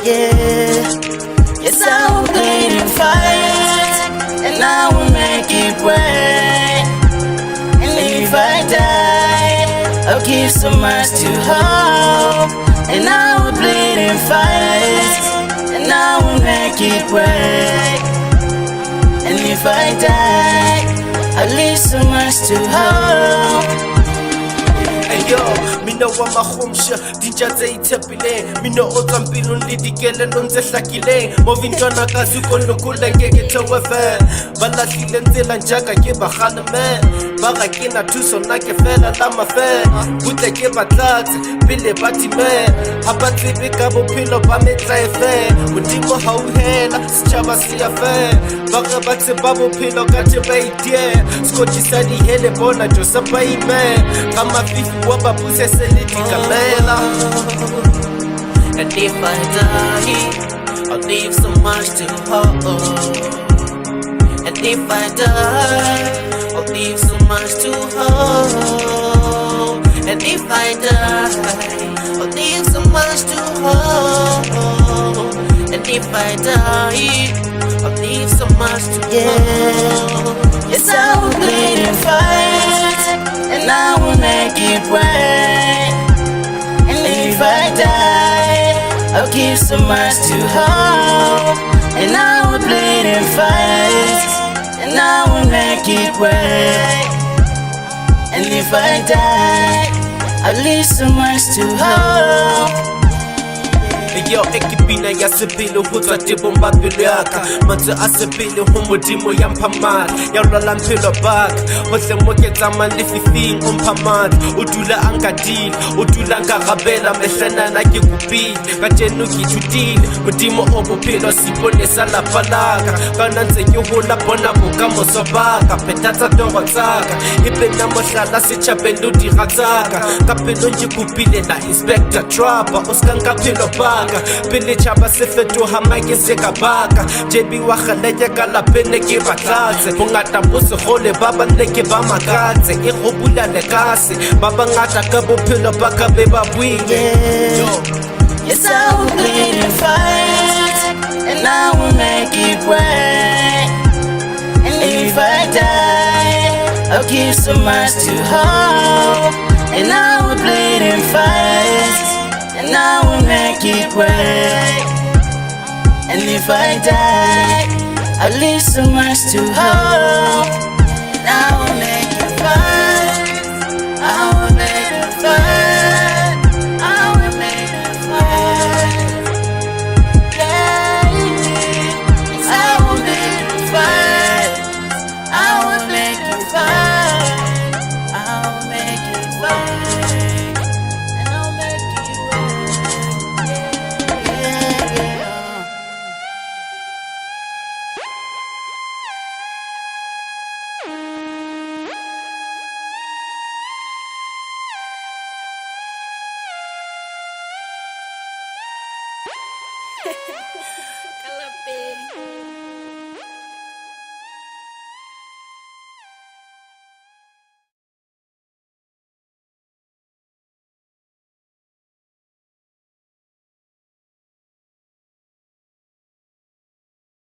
Yeah, yes, I will bleed and fight, and I will make it work. And if I die, I'll give so much to hope. And I will bleed and fight, and I will make it work. And if I die, I'll leave so much to hope. Yo, mina wamahumsha dijatse ithepile mina otsampilo ndidikelelo ntse hlakile movintwana ka sukolokula ngeke thewefe balahlile ntsela njaka ke bagale me ba ga ke na thuso nna ke fela la mafe butle ke batlatse pele ba time ga ba tsebe ka bophelo ba metlaefe modimo ga o hela setšhaba se ya fe ba ge ba tseba bophelo ka te ba itie sekotši sa dihele bona josa ba ime ga mafifi wa babuse se le dikamela. And if I die, I'll leave so much to hope. And if I die, I'll leave so much to hope. And if I die, I'll leave so much to hope. And if I die, I'll leave so much to hope. Yes, I will bleed and fight, and I will make it work. And if I die, I'll give so much to hope. And I will bleed and fight, and I will make it work. And if I die, I'll leave so much to hope. Yo, ekipina ya sepele ho tswa tebong ba pelo yaka mantswe a sepele ho modimo ya mpha matla ya lwala mphelo baka hohle mo ke tsamayang lefifing o mpha matla o dula a nkadile o dula nka gabela mehlanana ke kopile ka tjeno ke ithutile modimo o bophelo sipone sa lapa laka kana ntse ke hola bona bokamoso baka phethatsa toro tsaka e be nna mohlala setjhabeng le dira tsaka ka pelong ke kopile na inspector trapper o ska nka phelo baka pele tšhaba se fetoga make se ka baka jebi wa galeke ka lapene ke batlatse bongata bo segole ba banne ke ba makatse e go bula lekase ba bangata ka bophelo ba ka be ba buile. Yes, I will bleed and fight, and I will make it work. And if I die, I'll give so much to hope. And I will bleed and fight, and I will make it work. And if I die, I'll leave so much to hope. And I will make it fight, I will make it fight, I will make it fight. Yeah, I will make it fight, I will make it fight, I will make it fight, and I'll make it work. Yeah. Calapé.